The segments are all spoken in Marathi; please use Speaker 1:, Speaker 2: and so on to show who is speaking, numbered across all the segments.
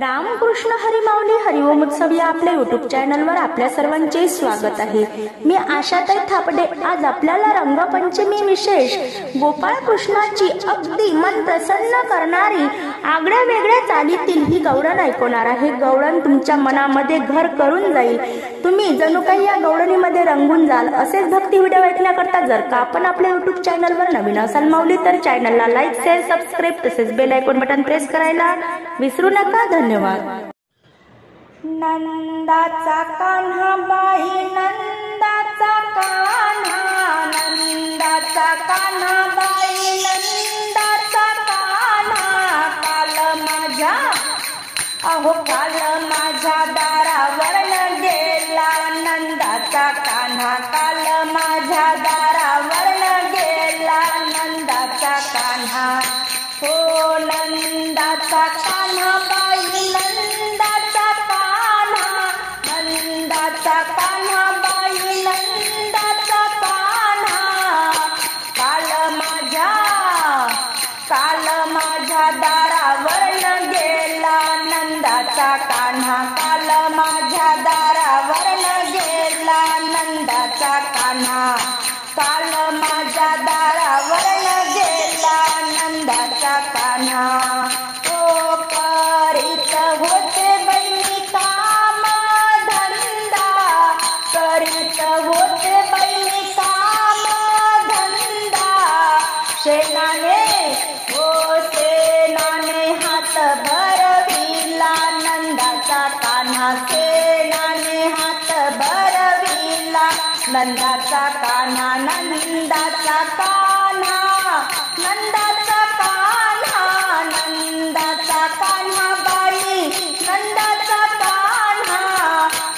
Speaker 1: रामकृष्ण हरी माऊली हरिओम उत्सव या आपल्या युट्यूब चॅनलवर आपल्या सर्वांचे स्वागत आहे। मी आशाताई थापडे आज आपल्याला रंगपंचमी विशेष गोपाळ कृष्णाची अगदी मन प्रसन्न करणारी आगळ्या वेगळ्या चालीतील ही गवळण ऐकवणार आहे। गवळण तुमच्या मनामध्ये घर करून जाईल, तुम्ही जणू काही या गवळणीमध्ये रंगून जाल। असेच भक्ती व्हिडिओ ऐकण्याकरता जर का आपण आपल्या युट्यूब चॅनलवर नवीन असाल माऊली तर चॅनलला लाईक शेअर सबस्क्राईब तसेच बेल आयकॉन बटन प्रेस करायला विसरू नका। धन्यवाद।
Speaker 2: नंदाचा कान्हा बाई नंदाचा कान्हा, नंदाचा कान्हा बाई नंदाचा कान्हा, काल माझ्या काल माझ्या दारावर गेला नंदाचा कान्हा, काल माझ्या दारावर गेला नंदाचा कान्हा। हो नंदाचा कान्हा बाई नंदाचा कान्हा, नंदाचा कान्हा बाई नंदाचा कान्हा, काल माझ्या दारावर गेला नंदाचा कान्हा, काल माझ्या दारावर गेला नंदाचा कान्हा, काल माझ्या दारावर गेला नंदाचा कान्हा। ओ करीत होते बहिणी काम धंदा, करीत होते बहिणी काम धंदा, शेणाने शेणाने हात भरविला नंदाचा कान्हा, शेणाने हात भरविला नंदाचा कान्हा, नंदाचा कान्हा, नंदाचा कान्हा, नंदाचा कान्हा बाई नंदाचा कान्हा,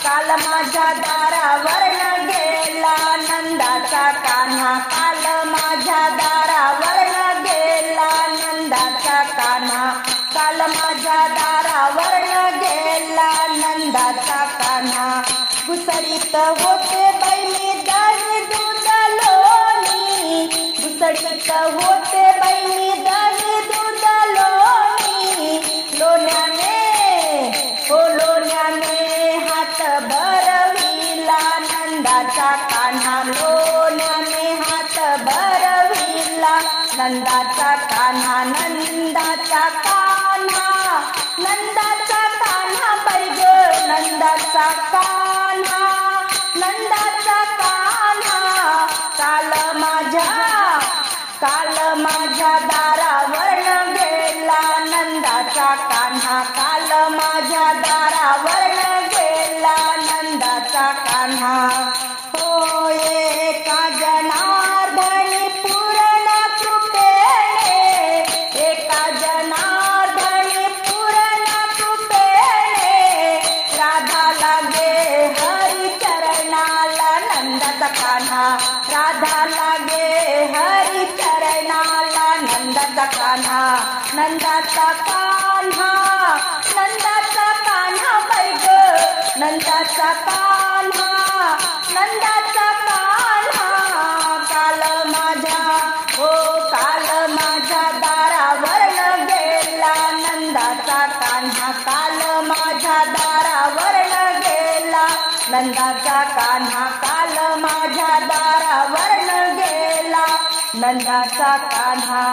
Speaker 2: काल माझ्या दारावर गेला नंदाचा कान्हा, काल माझ्या दारावर गेला नंदाचा कान्हा, काल माझ्या दारावर गेला नंदाचा कान्हा। घुसडीत होते बहिणी दही दूध लोणी, घुसडीत होते बहिणी दही दूध लोणी, लोण्याने लोण्याने हात भरविला नंदाचा कान्हा, लोण्याने हात भरविला नंदाचा कान्हा, नंदाचा कान्हा, नंदाचा कान्हा बाई ग नंदाचा कान्हा, नंदाचा कान्हा, काल माझ्या दारावर गेला नंदाचा कान्हा, काल माझ्या दारावर गेला नंदाचा कान्हा। हो एका जनार्दनी पूर्ण कृपेने, एका जनार्दनी पूर्ण कृपेने, राधा लागे हरी चरणाला नंदाचा कान्हा, राधा लागे हरी चरणाला नंदाचा कान्हा, नंदाचा कान्हा, नंदाचा कान्हा बाई ग नंदाचा कान्हा, नंदाचा कान्हा, काल माझ्या दारावर गेला नंदाचा कान्हा, काल माझ्या दारावर गेला नंदाचा कान्हा, काल माझ्या दारावर गेला नंदाचा कान्हा।